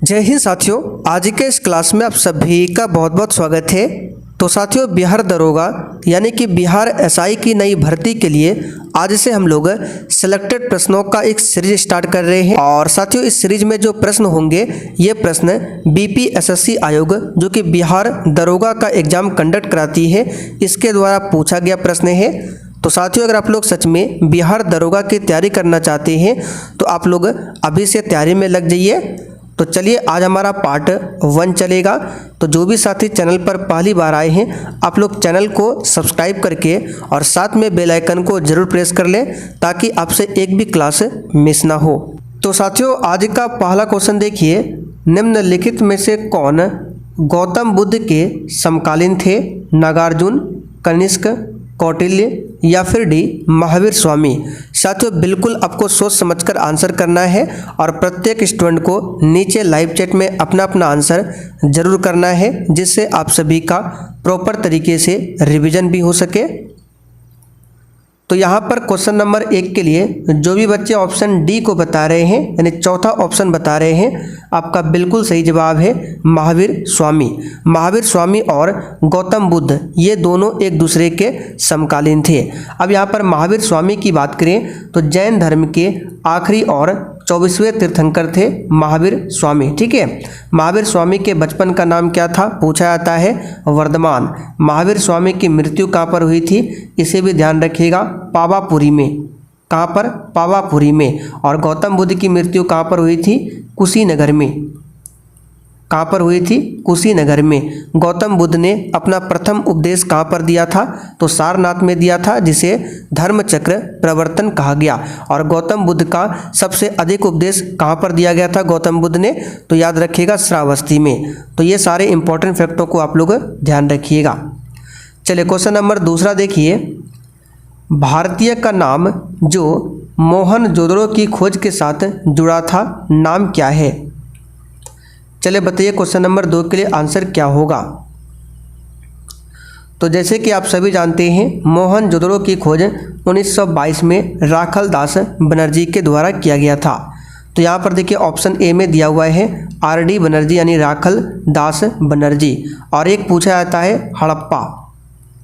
जय हिंद साथियों, आज के इस क्लास में आप सभी का बहुत बहुत स्वागत है। तो साथियों, बिहार दरोगा यानी कि बिहार एसआई की नई भर्ती के लिए आज से हम लोग सिलेक्टेड प्रश्नों का एक सीरीज स्टार्ट कर रहे हैं। और साथियों, इस सीरीज में जो प्रश्न होंगे ये प्रश्न बीपीएसएससी आयोग जो कि बिहार दरोगा का एग्जाम कंडक्ट कराती है इसके द्वारा पूछा गया प्रश्न है। तो साथियों, अगर आप लोग सच में बिहार दरोगा की तैयारी करना चाहते हैं तो आप लोग अभी से तैयारी में लग जाइए। तो चलिए, आज हमारा पार्ट 1 चलेगा। तो जो भी साथी चैनल पर पहली बार आए हैं आप लोग चैनल को सब्सक्राइब करके और साथ में बेल आइकन को जरूर प्रेस कर लें ताकि आपसे एक भी क्लास मिस ना हो। तो साथियों, आज का पहला क्वेश्चन देखिए, निम्नलिखित में से कौन गौतम बुद्ध के समकालीन थे? नागार्जुन, कनिष्क, कौटिल्य या फिर डी महावीर स्वामी? साथियों, बिल्कुल आपको सोच समझकर आंसर करना है और प्रत्येक स्टूडेंट को नीचे लाइव चैट में अपना अपना आंसर जरूर करना है जिससे आप सभी का प्रॉपर तरीके से रिवीजन भी हो सके। तो यहाँ पर क्वेश्चन नंबर 1 के लिए जो भी बच्चे ऑप्शन डी को बता रहे हैं यानी चौथा ऑप्शन बता रहे हैं, आपका बिल्कुल सही जवाब है महावीर स्वामी। महावीर स्वामी और गौतम बुद्ध ये दोनों एक दूसरे के समकालीन थे। अब यहाँ पर महावीर स्वामी की बात करें तो जैन धर्म के आखिरी और 24वें तीर्थंकर थे महावीर स्वामी। ठीक है, महावीर स्वामी के बचपन का नाम क्या था पूछा जाता है? वर्धमान। महावीर स्वामी की मृत्यु कहाँ पर हुई थी इसे भी ध्यान रखिएगा, पावापुरी में। कहाँ पर? पावापुरी में। और गौतम बुद्ध की मृत्यु कहाँ पर हुई थी? कुशीनगर में। कहाँ पर हुई थी? कुशीनगर में। गौतम बुद्ध ने अपना प्रथम उपदेश कहाँ पर दिया था? तो सारनाथ में दिया था जिसे धर्मचक्र प्रवर्तन कहा गया। और गौतम बुद्ध का सबसे अधिक उपदेश कहाँ पर दिया गया था गौतम बुद्ध ने? तो याद रखिएगा श्रावस्ती में। तो ये सारे इंपॉर्टेंट फैक्टों को आप लोग ध्यान रखिएगा। चलिए, क्वेश्चन नंबर दूसरा देखिए, भारतीय का नाम जो मोहनजोदड़ो की खोज के साथ जुड़ा था नाम क्या है? चलिए बताइए, क्वेश्चन नंबर 2 के लिए आंसर क्या होगा? तो जैसे कि आप सभी जानते हैं मोहनजोदड़ो की खोज 1922 में राखल दास बनर्जी के द्वारा किया गया था। तो यहाँ पर देखिए ऑप्शन ए में दिया हुआ है आर.डी. बनर्जी यानी राखल दास बनर्जी। और एक पूछा जाता है हड़प्पा।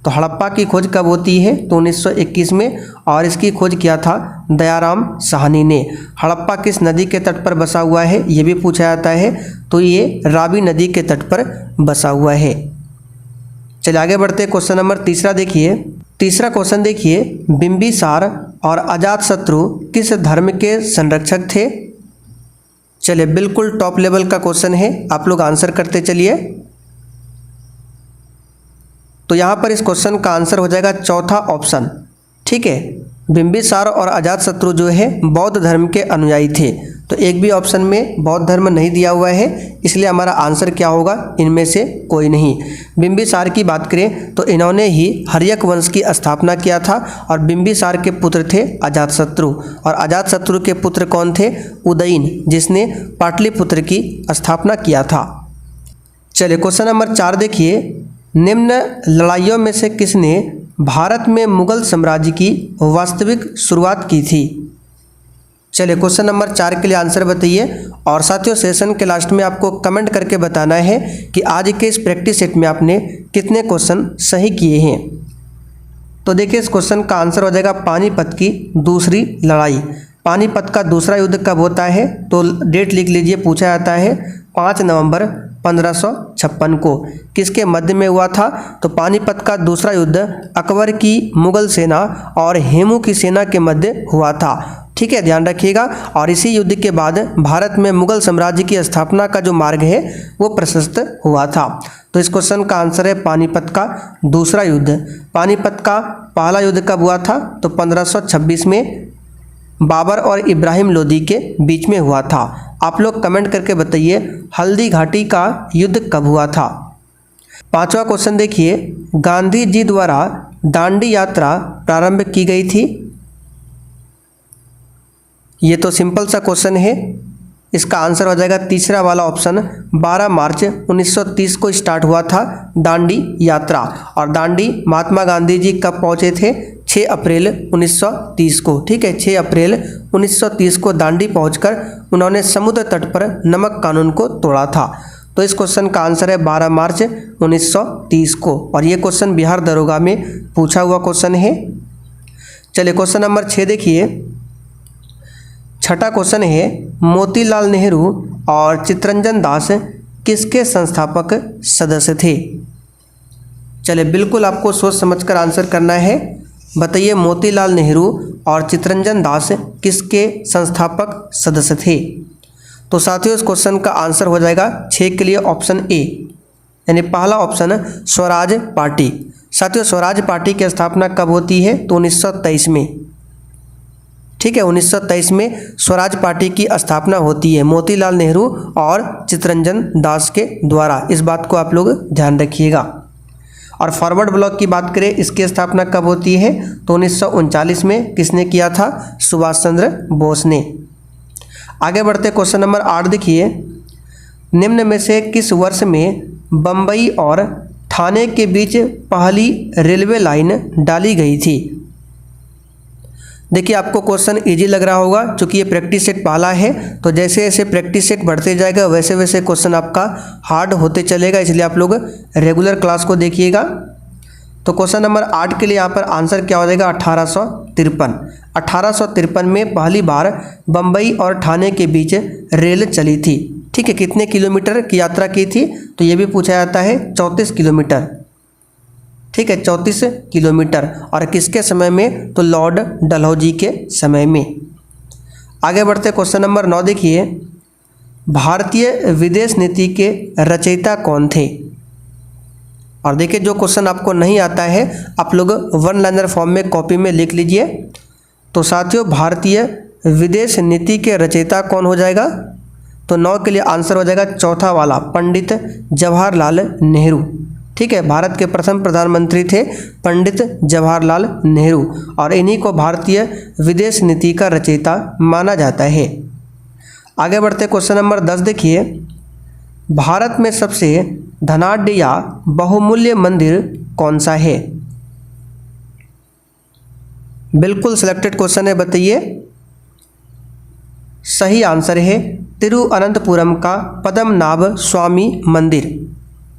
तो हड़प्पा की खोज कब होती है? तो 1921 में। और इसकी खोज किया था दयाराम साहनी ने। हड़प्पा किस नदी के तट पर बसा हुआ है ये भी पूछा जाता है। तो ये रावी नदी के तट पर बसा हुआ है। चलिए आगे बढ़ते हैं, क्वेश्चन नंबर तीसरा देखिए। तीसरा क्वेश्चन देखिए, बिंबिसार और अजातशत्रु किस धर्म के संरक्षक थे? चलिए, बिल्कुल टॉप लेवल का क्वेश्चन है, आप लोग आंसर करते चलिए। तो यहाँ पर इस क्वेश्चन का आंसर हो जाएगा चौथा ऑप्शन। ठीक है, बिंबिसार और अजातशत्रु जो है बौद्ध धर्म के अनुयायी थे। तो एक भी ऑप्शन में बौद्ध धर्म नहीं दिया हुआ है, इसलिए हमारा आंसर क्या होगा? इनमें से कोई नहीं। बिंबिसार की बात करें तो इन्होंने ही हर्यक वंश की स्थापना किया था और बिंबिसार के पुत्र थे अजातशत्रु। और अजातशत्रु के पुत्र कौन थे? उदयन, जिसने पाटलिपुत्र की स्थापना किया था। चलिए, क्वेश्चन नंबर 4 देखिए, निम्न लड़ाइयों में से किसने भारत में मुगल साम्राज्य की वास्तविक शुरुआत की थी? चलिए, क्वेश्चन नंबर 4 के लिए आंसर बताइए। और साथियों, सेशन के लास्ट में आपको कमेंट करके बताना है कि आज के इस प्रैक्टिस सेट में आपने कितने क्वेश्चन सही किए हैं। तो देखिए, इस क्वेश्चन का आंसर हो जाएगा पानीपत की दूसरी लड़ाई। पानीपत का दूसरा युद्ध कब होता है? तो डेट लिख लीजिए, पूछा जाता है 5 नवंबर 1556 को। किसके मध्य में हुआ था? तो पानीपत का दूसरा युद्ध अकबर की मुगल सेना और हेमू की सेना के मध्य हुआ था। ठीक है, ध्यान रखिएगा। और इसी युद्ध के बाद भारत में मुगल साम्राज्य की स्थापना का जो मार्ग है वो प्रशस्त हुआ था। तो इस क्वेश्चन का आंसर है पानीपत का दूसरा युद्ध। पानीपत का पहला युद्ध कब हुआ था? तो 1526 में बाबर और इब्राहिम लोदी के बीच में हुआ था। आप लोग कमेंट करके बताइए हल्दी घाटी का युद्ध कब हुआ था। 5वां क्वेश्चन देखिए, गांधी जी द्वारा दांडी यात्रा प्रारंभ की गई थी। ये तो सिंपल सा क्वेश्चन है, इसका आंसर हो जाएगा तीसरा वाला ऑप्शन, 12 मार्च 1930 को स्टार्ट हुआ था दांडी यात्रा। और दांडी महात्मा गांधी जी कब पहुंचे थे? 6 अप्रैल 1930 को। ठीक है, 6 अप्रैल 1930 को दांडी पहुंचकर उन्होंने समुद्र तट पर नमक कानून को तोड़ा था। तो इस क्वेश्चन का आंसर है 12 मार्च 1930 को। और ये क्वेश्चन बिहार दरोगा में पूछा हुआ क्वेश्चन है। चलिए क्वेश्चन नंबर 6 देखिए। छठा क्वेश्चन है, मोतीलाल नेहरू और चित्तरंजन दास किसके संस्थापक सदस्य थे? चलिए बिल्कुल आपको सोच समझकर आंसर करना है। बताइए मोतीलाल नेहरू और चित्तरंजन दास किसके संस्थापक सदस्य थे? तो साथियों इस क्वेश्चन का आंसर हो जाएगा 6 के लिए ऑप्शन ए, यानी पहला ऑप्शन स्वराज पार्टी। साथियों स्वराज पार्टी की स्थापना कब होती है? तो 1923 में। ठीक है, 1923 में स्वराज पार्टी की स्थापना होती है मोतीलाल नेहरू और चित्तरंजन दास के द्वारा। इस बात को आप लोग ध्यान रखिएगा। और फॉरवर्ड ब्लॉक की बात करें, इसकी स्थापना कब होती है? तो 1939 में। किसने किया था? सुभाष चंद्र बोस ने। आगे बढ़ते क्वेश्चन नंबर 8 देखिए। निम्न में से किस वर्ष में बम्बई और ठाणे के बीच पहली रेलवे लाइन डाली गई थी? देखिए आपको क्वेश्चन इजी लग रहा होगा, क्योंकि ये प्रैक्टिस सेट पहला है। तो जैसे जैसे प्रैक्टिस सेट बढ़ते जाएगा वैसे वैसे क्वेश्चन आपका हार्ड होते चलेगा, इसलिए आप लोग रेगुलर क्लास को देखिएगा। तो क्वेश्चन नंबर 8 के लिए यहाँ पर आंसर क्या हो जाएगा? 1853। 1853 में पहली बार बम्बई और ठाणे के बीच रेल चली थी। ठीक है, कितने किलोमीटर की यात्रा की थी? तो ये भी पूछा जाता है, 34 किलोमीटर। ठीक है, 34 किलोमीटर। और किसके समय में? तो लॉर्ड डलहौजी के समय में। आगे बढ़ते क्वेश्चन नंबर 9 देखिए। भारतीय विदेश नीति के रचयिता कौन थे? और देखिए जो क्वेश्चन आपको नहीं आता है आप लोग वन लाइनर फॉर्म में कॉपी में लिख लीजिए। तो साथियों भारतीय विदेश नीति के रचयिता कौन हो जाएगा? तो 9 के लिए आंसर हो जाएगा चौथा वाला, पंडित जवाहरलाल नेहरू। ठीक है, भारत के प्रथम प्रधानमंत्री थे पंडित जवाहरलाल नेहरू, और इन्हीं को भारतीय विदेश नीति का रचयिता माना जाता है। आगे बढ़ते क्वेश्चन नंबर 10 देखिए। भारत में सबसे धनाढ्य या बहुमूल्य मंदिर कौन सा है? बिल्कुल सिलेक्टेड क्वेश्चन है, बताइए। सही आंसर है तिरुअनंतपुरम का पद्मनाभ स्वामी मंदिर।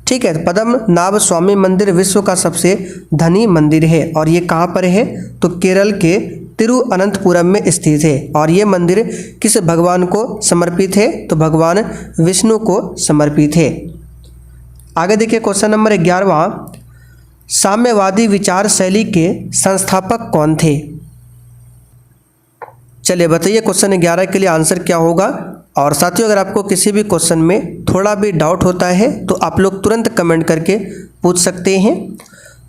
ठीक है, पद्मनाभ स्वामी मंदिर विश्व का सबसे धनी मंदिर है, और ये कहाँ पर है? तो केरल के तिरुअनंतपुरम में स्थित है। और ये मंदिर किस भगवान को समर्पित है? तो भगवान विष्णु को समर्पित है। आगे देखिए क्वेश्चन नंबर 11वां। साम्यवादी विचार शैली के संस्थापक कौन थे? चलिए बताइए क्वेश्चन 11 के लिए आंसर क्या होगा। और साथियों अगर आपको किसी भी क्वेश्चन में थोड़ा भी डाउट होता है तो आप लोग तुरंत कमेंट करके पूछ सकते हैं।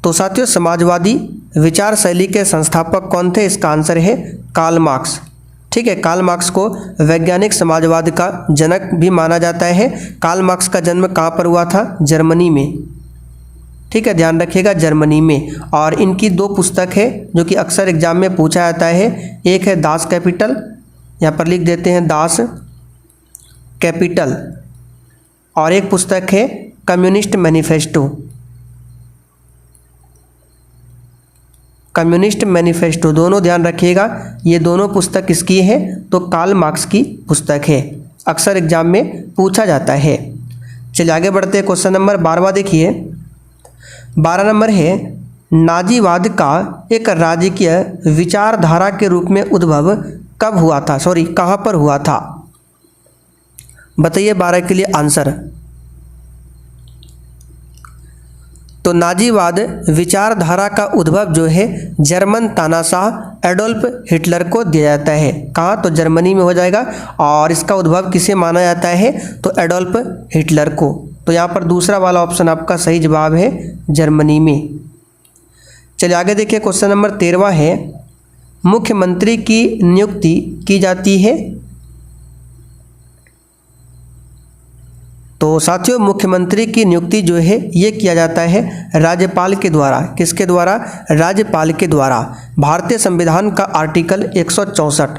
तो साथियों समाजवादी विचार शैली के संस्थापक कौन थे? इसका आंसर है कार्ल मार्क्स। ठीक है, कार्ल मार्क्स को वैज्ञानिक समाजवाद का जनक भी माना जाता है। कार्ल मार्क्स का जन्म कहाँ पर हुआ था? जर्मनी में। ठीक है, ध्यान रखिएगा जर्मनी में। और इनकी 2 पुस्तक है जो कि अक्सर एग्जाम में पूछा जाता है। एक है दास कैपिटल, यहाँ पर लिख देते हैं दास कैपिटल, और एक पुस्तक है कम्युनिस्ट मैनिफेस्टो। कम्युनिस्ट मैनिफेस्टो दोनों ध्यान रखिएगा, ये दोनों पुस्तक किसकी है? तो कार्ल मार्क्स की पुस्तक है, अक्सर एग्जाम में पूछा जाता है। चलिए आगे बढ़ते हैं क्वेश्चन नंबर 12वां देखिए। 12 नंबर है नाजीवाद का एक राजकीय विचारधारा के रूप में उद्भव कब हुआ था? कहाँ पर हुआ था? बताइए 12 के लिए आंसर। तो नाजीवाद विचारधारा का उद्भव जो है जर्मन तानाशाह एडोल्फ हिटलर को दिया जाता है। कहाँ? तो जर्मनी में हो जाएगा। और इसका उद्भव किसे माना जाता है? तो एडोल्फ हिटलर को। तो यहाँ पर दूसरा वाला ऑप्शन आपका सही जवाब है, जर्मनी में। चलिए आगे देखिए क्वेश्चन नंबर 13वां है। मुख्यमंत्री की नियुक्ति की जाती है। तो साथियों मुख्यमंत्री की नियुक्ति जो है ये किया जाता है राज्यपाल के द्वारा। किसके द्वारा? राज्यपाल के द्वारा। भारतीय संविधान का आर्टिकल 164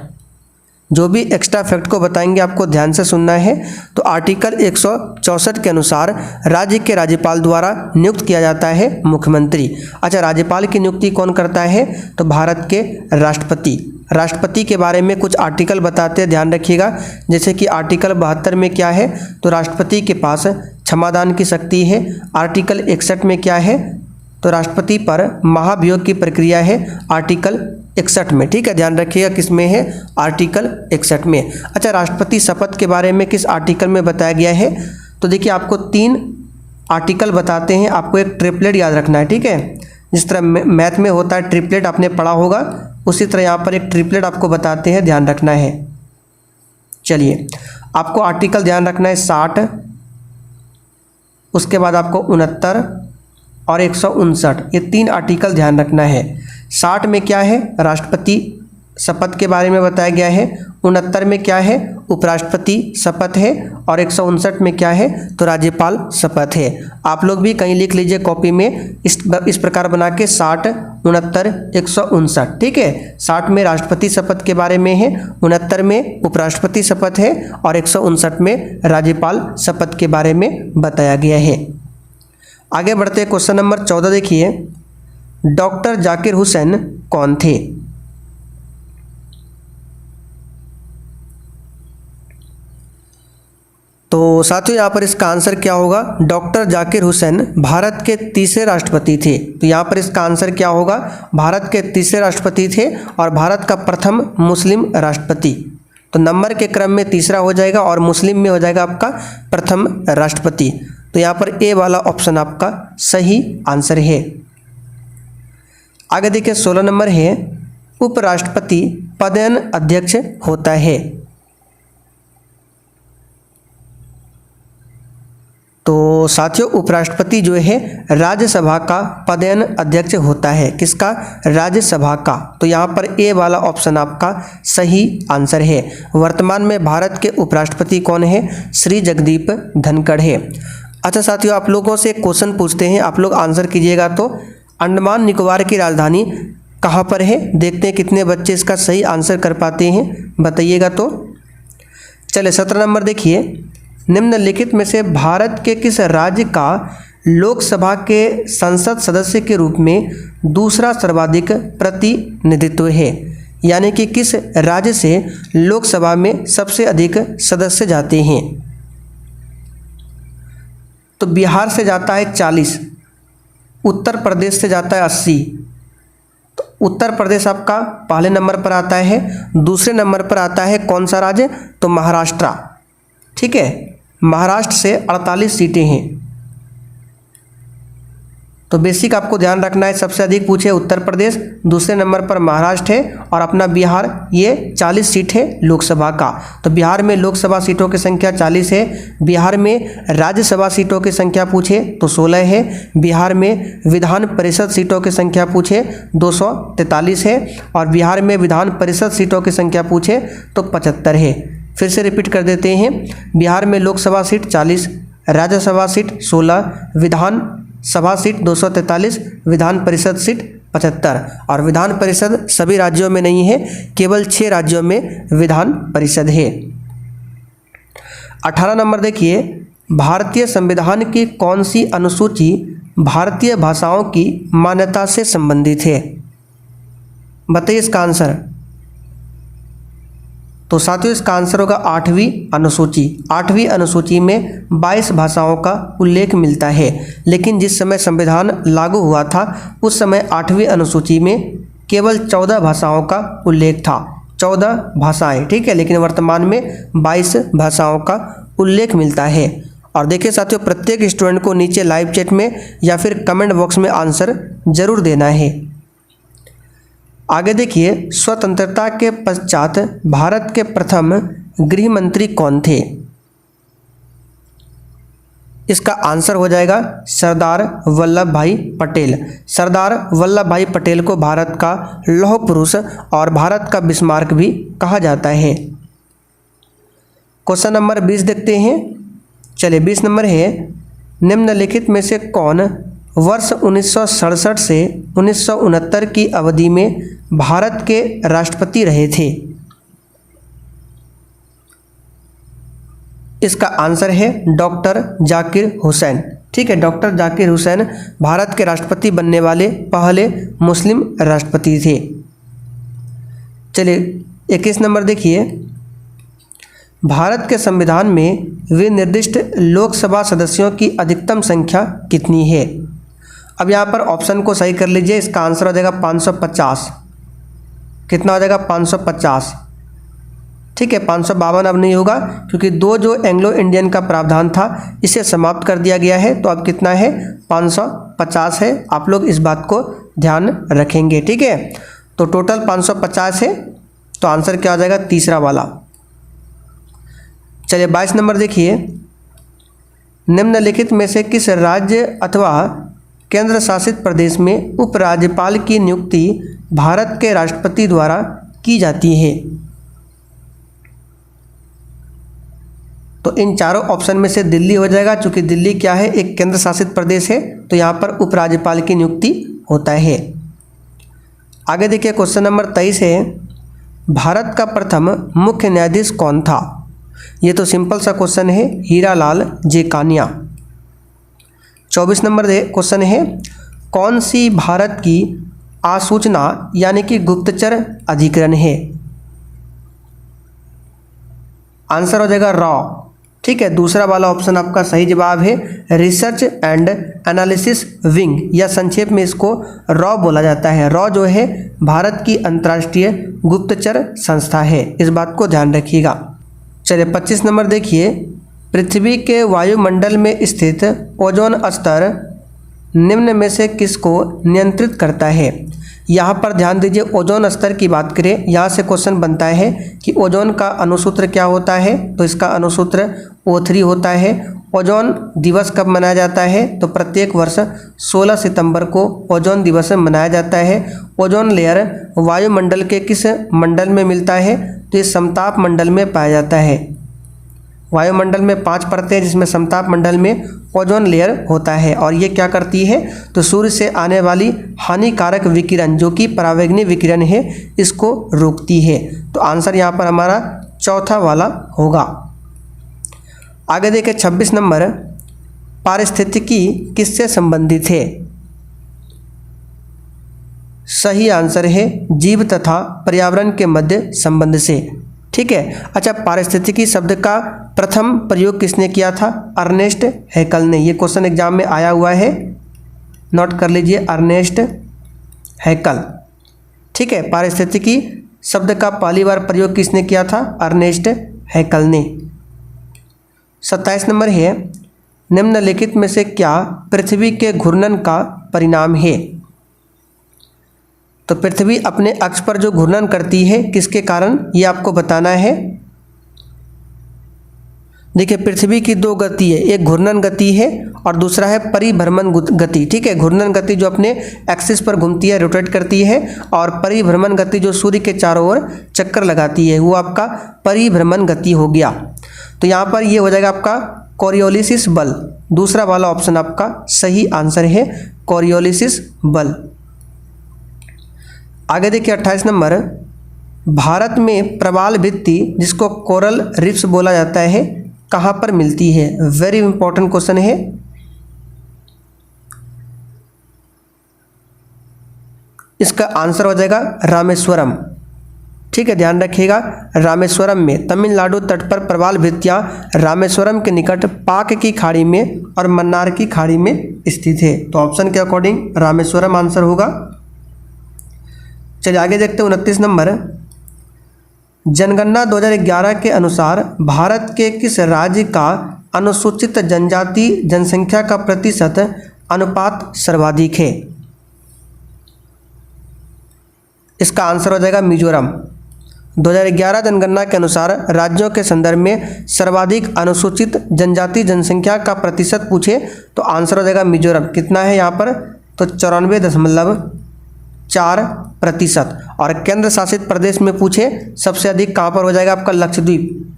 जो भी एक्स्ट्रा फैक्ट को बताएंगे आपको ध्यान से सुनना है। तो आर्टिकल 164 के अनुसार राज्य के राज्यपाल द्वारा नियुक्त किया जाता है मुख्यमंत्री। अच्छा, राज्यपाल की नियुक्ति कौन करता है? तो भारत के राष्ट्रपति। राष्ट्रपति के बारे में कुछ आर्टिकल बताते हैं, ध्यान रखिएगा। जैसे कि आर्टिकल 72 में क्या है? तो राष्ट्रपति के पास क्षमादान की शक्ति है। आर्टिकल 61 में क्या है? तो राष्ट्रपति पर महाभियोग की प्रक्रिया है आर्टिकल 61 में। ठीक है, ध्यान रखिएगा किस में है? आर्टिकल 61 में। अच्छा, राष्ट्रपति शपथ के बारे में किस आर्टिकल में बताया गया है? तो देखिए, आपको 3 आर्टिकल बताते हैं, आपको एक ट्रिपलेट याद रखना है। ठीक है, जिस तरह मैथ में होता है ट्रिपलेट, आपने पढ़ा होगा, उसी तरह यहाँ पर एक ट्रिपलेट आपको बताते हैं, ध्यान रखना है। चलिए, आपको आर्टिकल ध्यान रखना है 60, उसके बाद आपको 69 और 159, ये 3 आर्टिकल ध्यान रखना है। 60 में क्या है? राष्ट्रपति शपथ के बारे में बताया गया है। 69 में क्या है? उपराष्ट्रपति शपथ है। और 159 में क्या है? तो राज्यपाल शपथ है। आप लोग भी कहीं लिख लीजिए कॉपी में, इस प्रकार बना के 60, 69, 159। ठीक है, 60 में राष्ट्रपति शपथ के बारे में है, 69 में उपराष्ट्रपति शपथ है और 159 में राज्यपाल शपथ के बारे में बताया गया है। आगे बढ़ते हैं, क्वेश्चन नंबर 14 देखिए। डॉक्टर जाकिर हुसैन कौन थे? तो साथियों, यहाँ पर इसका आंसर क्या होगा? डॉक्टर जाकिर हुसैन भारत के तीसरे राष्ट्रपति थे। तो यहाँ पर इसका आंसर क्या होगा? भारत के तीसरे राष्ट्रपति थे और भारत का प्रथम मुस्लिम राष्ट्रपति। तो नंबर के क्रम में तीसरा हो जाएगा और मुस्लिम में हो जाएगा आपका प्रथम राष्ट्रपति। तो यहाँ पर ए वाला ऑप्शन आपका सही आंसर है। आगे देखिए, 16 नंबर है, उपराष्ट्रपति पदेन अध्यक्ष होता है। तो साथियों, उपराष्ट्रपति जो है राज्यसभा का पदेन अध्यक्ष होता है। किसका? राज्यसभा का। तो यहाँ पर ए वाला ऑप्शन आपका सही आंसर है। वर्तमान में भारत के उपराष्ट्रपति कौन है? श्री जगदीप धनखड़ है। अच्छा साथियों, आप लोगों से एक क्वेश्चन पूछते हैं, आप लोग आंसर कीजिएगा। तो अंडमान निकोबार की राजधानी कहाँ पर है? देखते हैं कितने बच्चे इसका सही आंसर कर पाते हैं, बताइएगा। तो चले 17 नंबर देखिए। निम्नलिखित में से भारत के किस राज्य का लोकसभा के संसद सदस्य के रूप में दूसरा सर्वाधिक प्रतिनिधित्व है? यानी कि किस राज्य से लोकसभा में सबसे अधिक सदस्य जाते हैं? तो बिहार से जाता है 40, उत्तर प्रदेश से जाता है 80। तो उत्तर प्रदेश आपका पहले नंबर पर आता है। दूसरे नंबर पर आता है कौन सा राज्य? तो महाराष्ट्र। ठीक है, महाराष्ट्र से 48 सीटें हैं। तो बेसिक आपको ध्यान रखना है, सबसे अधिक पूछे उत्तर प्रदेश, दूसरे नंबर पर महाराष्ट्र है और अपना बिहार, ये 40 सीट है लोकसभा का। तो बिहार में लोकसभा सीटों की संख्या 40 है। बिहार में राज्यसभा सीटों की संख्या पूछे तो 16 है। बिहार में विधान परिषद सीटों की संख्या पूछे 243 है और बिहार में विधान परिषद सीटों की संख्या पूछे तो 75 है। फिर से रिपीट कर देते हैं, बिहार में Lok Sabha seat 40, Rajya Sabha seat 16, Vidhan Sabha seat 243, Vidhan Parishad seat 75। और विधान परिषद सभी राज्यों में नहीं है, केवल 6 राज्यों में विधान परिषद है। 18 नंबर देखिए, भारतीय संविधान की कौन सी अनुसूची भारतीय भाषाओं की मान्यता से संबंधित है? बताइए इसका आंसर। तो साथियों, इसका आंसर होगा 8वीं अनुसूची। 8वीं अनुसूची में 22 भाषाओं का उल्लेख मिलता है, लेकिन जिस समय संविधान लागू हुआ था उस समय 8वीं अनुसूची में केवल 14 भाषाओं का उल्लेख था। 14 भाषाएं, ठीक है, लेकिन वर्तमान में 22 भाषाओं का उल्लेख मिलता है। और देखिए साथियों, प्रत्येक स्टूडेंट को नीचे लाइव चैट में या फिर कमेंट बॉक्स में आंसर जरूर देना है। आगे देखिए, स्वतंत्रता के पश्चात भारत के प्रथम गृह मंत्री कौन थे? इसका आंसर हो जाएगा सरदार वल्लभ भाई पटेल। सरदार वल्लभ भाई पटेल को भारत का लौह पुरुष और भारत का बिस्मार्क भी कहा जाता है। क्वेश्चन नंबर 20 देखते हैं। चलिए 20 नंबर है, निम्नलिखित में से कौन वर्ष 1967 से 1969 की अवधि में भारत के राष्ट्रपति रहे थे? इसका आंसर है डॉक्टर जाकिर हुसैन। ठीक है, डॉक्टर जाकिर हुसैन भारत के राष्ट्रपति बनने वाले पहले मुस्लिम राष्ट्रपति थे। चलिए 21 नंबर देखिए, भारत के संविधान में विनिर्दिष्ट लोकसभा सदस्यों की अधिकतम संख्या कितनी है? अब यहाँ पर ऑप्शन को सही कर लीजिए। इसका आंसर हो जाएगा 550। कितना हो जाएगा? 550। ठीक है, 552 अब नहीं होगा क्योंकि दो जो एंग्लो इंडियन का प्रावधान था इसे समाप्त कर दिया गया है। तो अब कितना है? 550 है। आप लोग इस बात को ध्यान रखेंगे। ठीक है, तो टोटल 550 है, तो आंसर क्या हो जाएगा? तीसरा वाला। चलिए 22 नंबर देखिए, निम्नलिखित में से किस राज्य अथवा केंद्र शासित प्रदेश में उपराज्यपाल की नियुक्ति भारत के राष्ट्रपति द्वारा की जाती है? तो इन चारों ऑप्शन में से दिल्ली हो जाएगा, क्योंकि दिल्ली क्या है? एक केंद्र शासित प्रदेश है, तो यहाँ पर उपराज्यपाल की नियुक्ति होता है। आगे देखिए क्वेश्चन नंबर 23 है, भारत का प्रथम मुख्य न्यायाधीश कौन था? ये तो सिंपल सा क्वेश्चन है, हीरालाल जेकानिया। 24 नंबर क्वेश्चन है, कौन सी भारत की आसूचना यानी कि गुप्तचर अधिकरण है? आंसर हो जाएगा रॉ। ठीक है, दूसरा वाला ऑप्शन आपका सही जवाब है, रिसर्च एंड एनालिसिस विंग, या संक्षेप में इसको रॉ बोला जाता है। रॉ जो है भारत की अंतर्राष्ट्रीय गुप्तचर संस्था है, इस बात को ध्यान रखिएगा। चलिए 25 नंबर देखिए, पृथ्वी के वायुमंडल में स्थित ओजोन स्तर निम्न में से किसको नियंत्रित करता है? यहाँ पर ध्यान दीजिए, ओजोन स्तर की बात करें, यहाँ से क्वेश्चन बनता है कि ओजोन का अनुसूत्र क्या होता है? तो इसका अनुसूत्र O3 होता है। ओजोन दिवस कब मनाया जाता है? तो प्रत्येक वर्ष 16 सितंबर को ओजोन दिवस मनाया जाता है। ओजोन लेयर वायुमंडल के किस मंडल में मिलता है? तो ये समताप मंडल में पाया जाता है। वायुमंडल में 5 परतें हैं, जिसमें समताप मंडल में ओजोन लेयर होता है, और ये क्या करती है? तो सूर्य से आने वाली हानिकारक विकिरण जो कि परावैंगनी विकिरण है, इसको रोकती है। तो आंसर यहाँ पर हमारा चौथा वाला होगा। आगे देखिए 26 नंबर, पारिस्थितिकी किससे संबंधित है? सही आंसर है जीव तथा पर्यावरण के मध्य संबंध से। ठीक है, अच्छा, पारिस्थितिकी शब्द का प्रथम प्रयोग किसने किया था? अर्नेस्ट हैकल ने। ये क्वेश्चन एग्जाम में आया हुआ है, नोट कर लीजिए, अर्नेस्ट हैकल। ठीक है, पारिस्थितिकी शब्द का पहली बार प्रयोग किसने किया था? अर्नेस्ट हैकल ने। 27 नंबर है, निम्नलिखित में से क्या पृथ्वी के घूर्णन का परिणाम है? तो पृथ्वी अपने अक्ष पर जो घूर्णन करती है, किसके कारण, ये आपको बताना है। देखिए पृथ्वी की दो गति है, एक घूर्णन गति है और दूसरा है परिभ्रमण गति। ठीक है, घूर्णन गति जो अपने एक्सिस पर घूमती है, रोटेट करती है, और परिभ्रमण गति जो सूर्य के चारों ओर चक्कर लगाती है, वो आपका परिभ्रमण गति हो गया। तो यहाँ पर ये हो जाएगा आपका कोरियोलिसिस बल। दूसरा वाला ऑप्शन आपका सही आंसर है, कोरियोलिसिस बल। आगे देखिए 28 नंबर, भारत में प्रवाल भित्ति जिसको कोरल रीफ्स बोला जाता है, कहाँ पर मिलती है? वेरी इंपॉर्टेंट क्वेश्चन है। इसका आंसर हो जाएगा रामेश्वरम। ठीक है, ध्यान रखिएगा, रामेश्वरम में, तमिलनाडु तट पर प्रवाल भित्तियाँ रामेश्वरम के निकट पाक की खाड़ी में और मन्नार की खाड़ी में स्थित है। तो ऑप्शन के अकॉर्डिंग रामेश्वरम आंसर होगा। चलिए आगे देखते हैं 29 नंबर, जनगणना 2011 के अनुसार भारत के किस राज्य का अनुसूचित जनजाति जनसंख्या का प्रतिशत अनुपात सर्वाधिक है? इसका आंसर हो जाएगा मिजोरम। 2011 जनगणना के अनुसार राज्यों के संदर्भ में सर्वाधिक अनुसूचित जनजाति जनसंख्या का प्रतिशत पूछे तो आंसर हो जाएगा मिजोरम। कितना है यहाँ पर? तो 94.4%। और केंद्र शासित प्रदेश में पूछे सबसे अधिक कहाँ पर हो जाएगा आपका? लक्षद्वीप।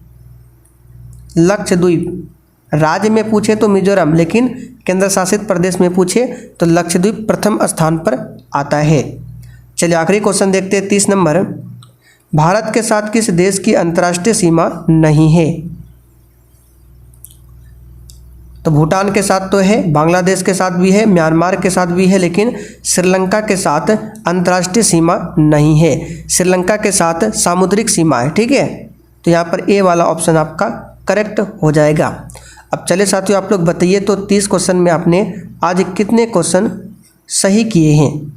लक्षद्वीप राज्य में पूछे तो मिजोरम, लेकिन केंद्र शासित प्रदेश में पूछे तो लक्षद्वीप प्रथम स्थान पर आता है। चलिए आखिरी क्वेश्चन देखते हैं 30 नंबर, भारत के साथ किस देश की अंतर्राष्ट्रीय सीमा नहीं है? तो भूटान के साथ तो है, बांग्लादेश के साथ भी है, म्यांमार के साथ भी है, लेकिन श्रीलंका के साथ अंतर्राष्ट्रीय सीमा नहीं है। श्रीलंका के साथ सामुद्रिक सीमा है। ठीक है, तो यहाँ पर ए वाला ऑप्शन आपका करेक्ट हो जाएगा। अब चले साथियों, आप लोग बताइए तो 30 क्वेश्चन में आपने आज कितने क्वेश्चन सही किए हैं।